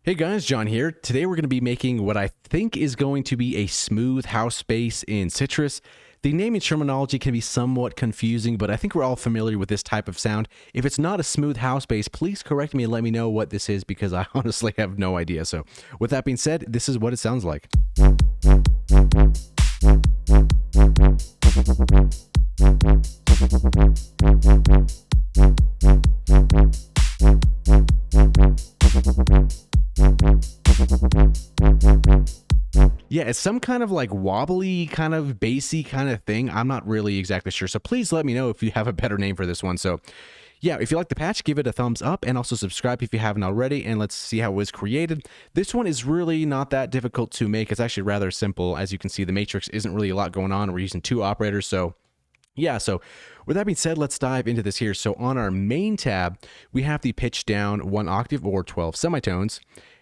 Hey guys, John here. Today we're going to be making what I think is going to be a smooth house bass in Sytrus. The naming terminology can be somewhat confusing, but I think we're all familiar with this type of sound. If it's not a smooth house bass, please correct me and let me know what this is because I honestly have no idea. So with that being said, this is what it sounds like. Yeah, it's some kind of like wobbly, kind of bassy kind of thing. I'm not really exactly sure. So please let me know if you have a better name for this one. So yeah, if you like the patch, give it a thumbs up and also subscribe if you haven't already. And let's see how it was created. This one is really not that difficult to make. It's actually rather simple. As you can see, the matrix isn't really a lot going on. We're using two operators. So yeah, so with that being said, let's dive into this here. So on our main tab, we have the pitch down 1 octave or 12 semitones.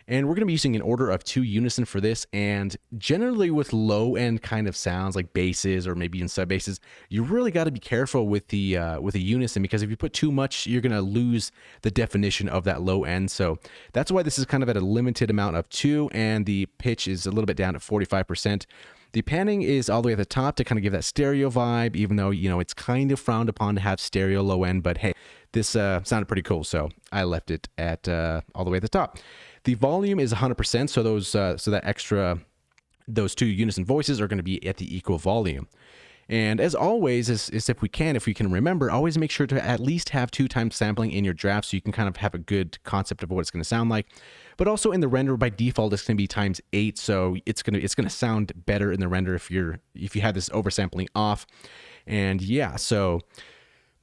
And we're going to be using an order of 2 unison for this. And generally with low end kind of sounds like basses or maybe even sub basses, you really got to be careful with the unison, because if you put too much, you're going to lose the definition of that low end. So that's why this is kind of at a limited amount of 2, and the pitch is a little bit down at 45%. The panning is all the way at the top to kind of give that stereo vibe, even though, you know, it's kind of frowned upon to have stereo low end. But hey, this sounded pretty cool, so I left it at all the way at the top. The volume is 100%, so those 2 unison voices are going to be at the equal volume. And as always, if we can remember, always make sure to at least have 2 times sampling in your draft so you can kind of have a good concept of what it's going to sound like. But also in the render, by default, it's going to be ×8, so it's going to sound better in the render if you have this oversampling off. And yeah, so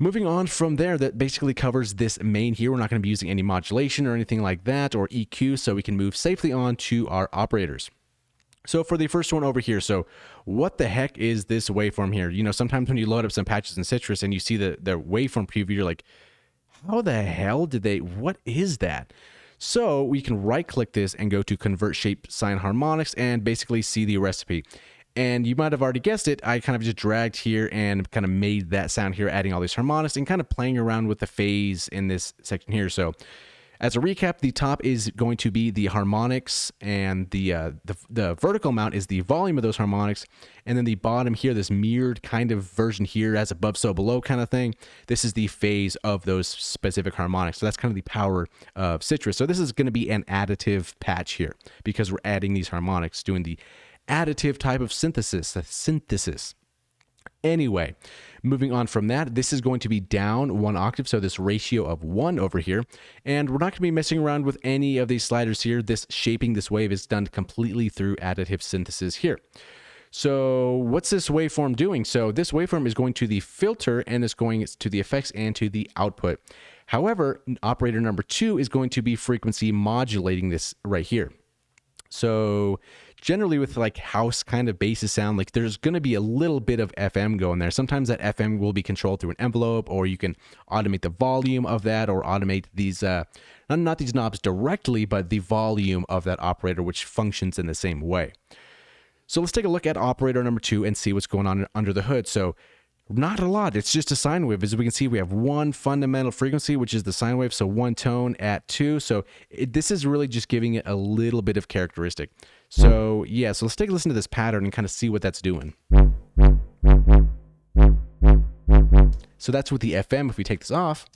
moving on from there, that basically covers this main here. We're not going to be using any modulation or anything like that, or EQ, so we can move safely on to our operators. So for the first one over here, so what the heck is this waveform here? You know, sometimes when you load up some patches in Sytrus and you see the waveform preview, you're like, how the hell what is that? So we can right click this and go to convert shape sine harmonics and basically see the recipe. And you might have already guessed it, I kind of just dragged here and kind of made that sound here, adding all these harmonics and kind of playing around with the phase in this section here. So as a recap, the top is going to be the harmonics, and the vertical amount is the volume of those harmonics. And then the bottom here, this mirrored kind of version here, as above so below kind of thing, this is the phase of those specific harmonics. So that's kind of the power of Sytrus. So this is going to be an additive patch here because we're adding these harmonics, doing the additive type of synthesis. Anyway, moving on from that, this is going to be down 1 octave, so this ratio of 1 over here, and we're not going to be messing around with any of these sliders here. This shaping this wave is done completely through additive synthesis here. So what's this waveform doing? So this waveform is going to the filter and it's going to the effects and to the output. However, operator number 2 is going to be frequency modulating this right here. So generally with like house kind of bass sound, like there's going to be a little bit of FM going there. Sometimes that FM will be controlled through an envelope, or you can automate the volume of that, or automate these, not these knobs directly, but the volume of that operator, which functions in the same way. So let's take a look at operator number 2 and see what's going on under the hood. So not a lot. It's just a sine wave. As we can see, we have one fundamental frequency, which is the sine wave. So one tone at 2. So this is really just giving it a little bit of characteristic. So yeah, so let's take a listen to this pattern and kind of see what that's doing. So that's with the FM. If we take this off,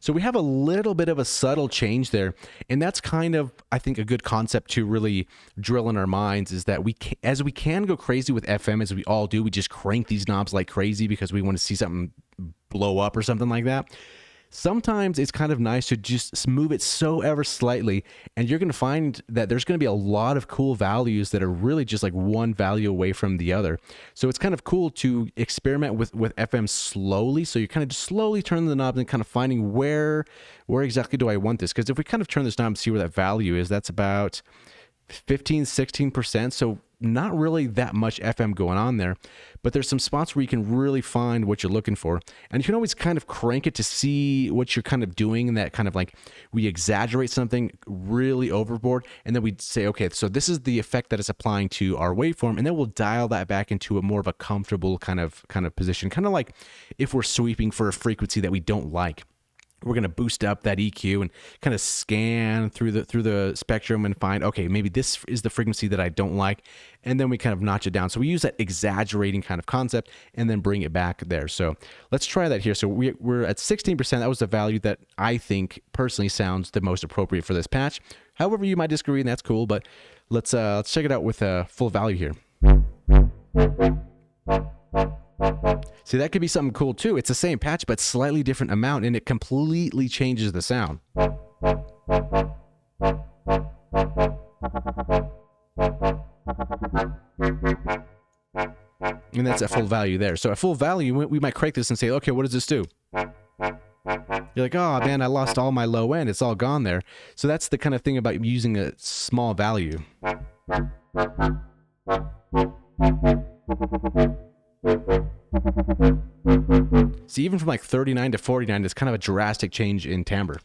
so we have a little bit of a subtle change there, and that's kind of, I think, a good concept to really drill in our minds, is that we can go crazy with FM, as we all do. We just crank these knobs like crazy because we want to see something blow up or something like that. Sometimes it's kind of nice to just move it so ever slightly, and you're going to find that there's going to be a lot of cool values that are really just like one value away from the other. So it's kind of cool to experiment with FM slowly. So you kind of just slowly turn the knob and kind of finding where exactly do I want this? Because if we kind of turn this knob and see where that value is, that's about 15-16%. So not really that much FM going on there, but there's some spots where you can really find what you're looking for. And you can always kind of crank it to see what you're kind of doing, and that kind of like we exaggerate something really overboard, and then we say, okay, so this is the effect that it's applying to our waveform, and then we'll dial that back into a more of a comfortable kind of position, kind of like if we're sweeping for a frequency that we don't like. We're going to boost up that EQ and kind of scan through the spectrum and find, okay, maybe this is the frequency that I don't like, and then we kind of notch it down. So we use that exaggerating kind of concept and then bring it back there. So let's try that here. So we're at 16%. That was the value that I think personally sounds the most appropriate for this patch. However, you might disagree, and that's cool, but let's check it out with a full value here. See, that could be something cool too. It's the same patch, but slightly different amount, and it completely changes the sound. And that's at full value there. So at full value, we might crank this and say, okay, what does this do? You're like, oh man, I lost all my low end. It's all gone there. So that's the kind of thing about using a small value. See, even from like 39 to 49, it's kind of a drastic change in timbre.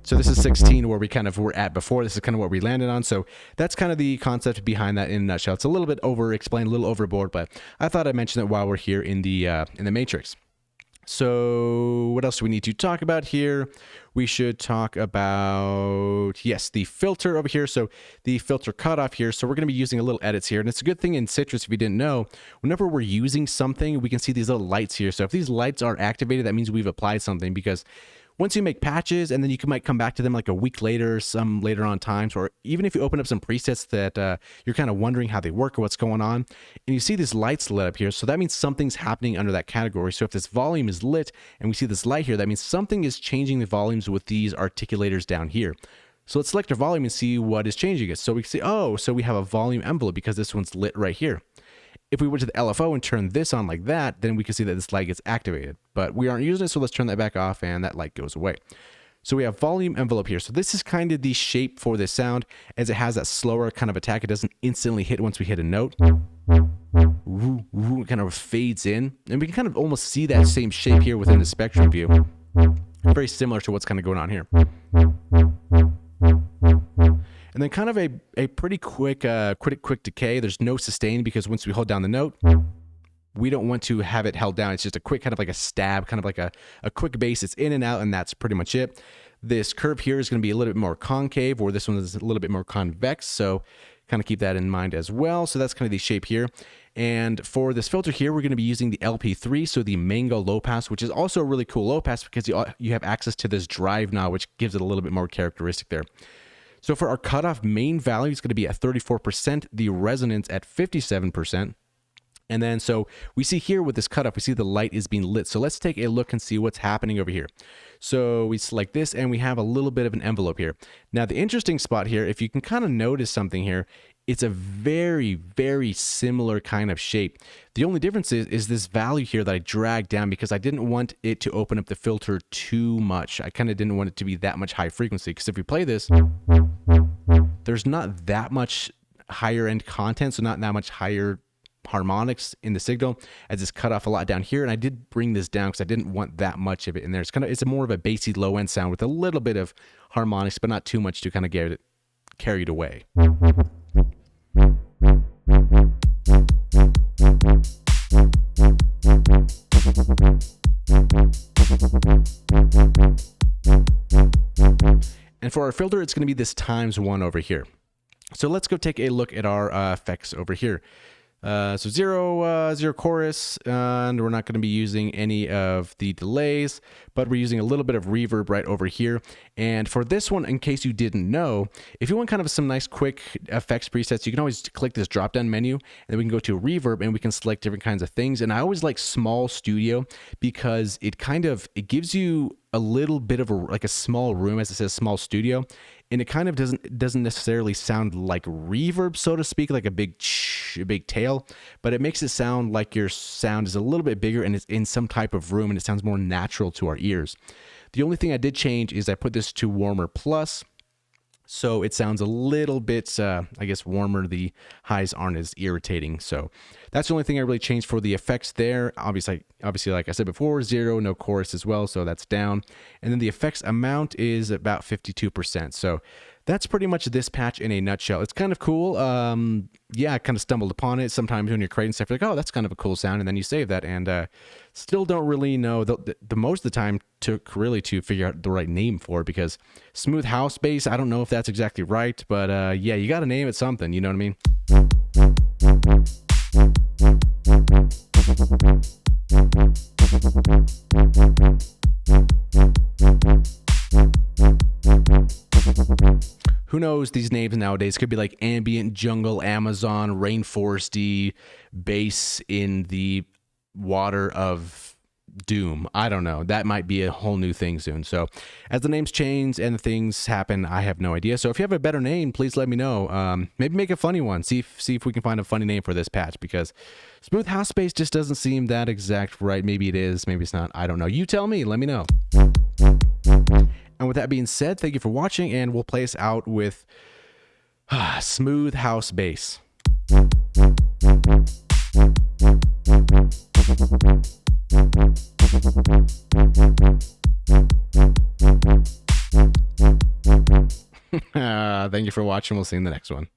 So this is 16 where we kind of were at before. This is kind of what we landed on. So that's kind of the concept behind that in a nutshell. It's a little bit over-explained, a little overboard, but I thought I'd mention it while we're here in the matrix. So what else do we need to talk about here? We should talk about, yes, the filter over here. So the filter cutoff here. So we're going to be using a little edits here. And it's a good thing in Sytrus, if you didn't know, whenever we're using something, we can see these little lights here. So if these lights are activated, that means we've applied something, because once you make patches and then you might come back to them like a week later, some later on times, or even if you open up some presets that you're kind of wondering how they work or what's going on, and you see these lights lit up here, so that means something's happening under that category. So if this volume is lit and we see this light here, that means something is changing the volumes with these articulators down here. So let's select our volume and see what is changing it. So we can see, oh, so we have a volume envelope because this one's lit right here. If we went to the LFO and turn this on like that, then we can see that this light gets activated. But we aren't using it, so let's turn that back off, and that light goes away. So we have volume envelope here. So this is kind of the shape for this sound, as it has that slower kind of attack. It doesn't instantly hit once we hit a note. It kind of fades in. And we can kind of almost see that same shape here within the spectrum view. Very similar to what's kind of going on here. And then kind of a pretty quick decay. There's no sustain, because once we hold down the note, we don't want to have it held down. It's just a quick kind of like a stab, kind of like a quick bass. It's in and out, and that's pretty much it. This curve here is going to be a little bit more concave, or this one is a little bit more convex. So kind of keep that in mind as well. So that's kind of the shape here. And for this filter here, we're going to be using the LP3, so the Mango low pass, which is also a really cool low pass because you have access to this drive knob, which gives it a little bit more characteristic there. So for our cutoff, main value is going to be at 34%, the resonance at 57%. And then so we see here with this cutoff, we see the light is being lit. So let's take a look and see what's happening over here. So we select this and we have a little bit of an envelope here. Now the interesting spot here, if you can kind of notice something here, it's a very, very similar kind of shape. The only difference is this value here that I dragged down because I didn't want it to open up the filter too much. I kind of didn't want it to be that much high frequency, because if we play this, there's not that much higher end content, so not that much higher harmonics in the signal, as it's cut off a lot down here. And I did bring this down because I didn't want that much of it in there. It's more of a bassy low end sound with a little bit of harmonics, but not too much to kind of get it carried away. And for our filter, it's going to be this ×1 over here. So let's go take a look at our effects over here. So zero chorus, and we're not going to be using any of the delays, but we're using a little bit of reverb right over here. And for this one, in case you didn't know, if you want kind of some nice quick effects presets, you can always click this drop down menu, and then we can go to reverb and we can select different kinds of things. And I always like small studio because it gives you a little bit of like a small room, as it says small studio. And it kind of doesn't necessarily sound like reverb, so to speak, like a big tail, but it makes it sound like your sound is a little bit bigger and it's in some type of room, and it sounds more natural to our ears. The only thing I did change is I put this to warmer plus, So it sounds a little bit, I guess, warmer. The highs aren't as irritating. So that's the only thing I really changed for the effects there. Obviously, like I said before, 0, no chorus as well. So that's down. And then the effects amount is about 52%. So that's pretty much this patch in a nutshell. It's kind of cool. Yeah, I kind of stumbled upon it. Sometimes when you're creating stuff, you're like, oh, that's kind of a cool sound. And then you save that and still don't really know. The most of the time took really to figure out the right name for it, because smooth house bass, I don't know if that's exactly right. But yeah, you got to name it something. You know what I mean? Who knows these names nowadays? Could be like ambient, jungle, Amazon, rainforesty, bass in the water of doom. I don't know. That might be a whole new thing soon. So as the names change and the things happen, I have no idea. So if you have a better name, please let me know. Maybe make a funny one. See if we can find a funny name for this patch, because smooth house bass just doesn't seem that exact right. Maybe it is, maybe it's not. I don't know. You tell me. Let me know. And with that being said, thank you for watching, and we'll play us out with smooth house bass. Thank you for watching. We'll see you in the next one.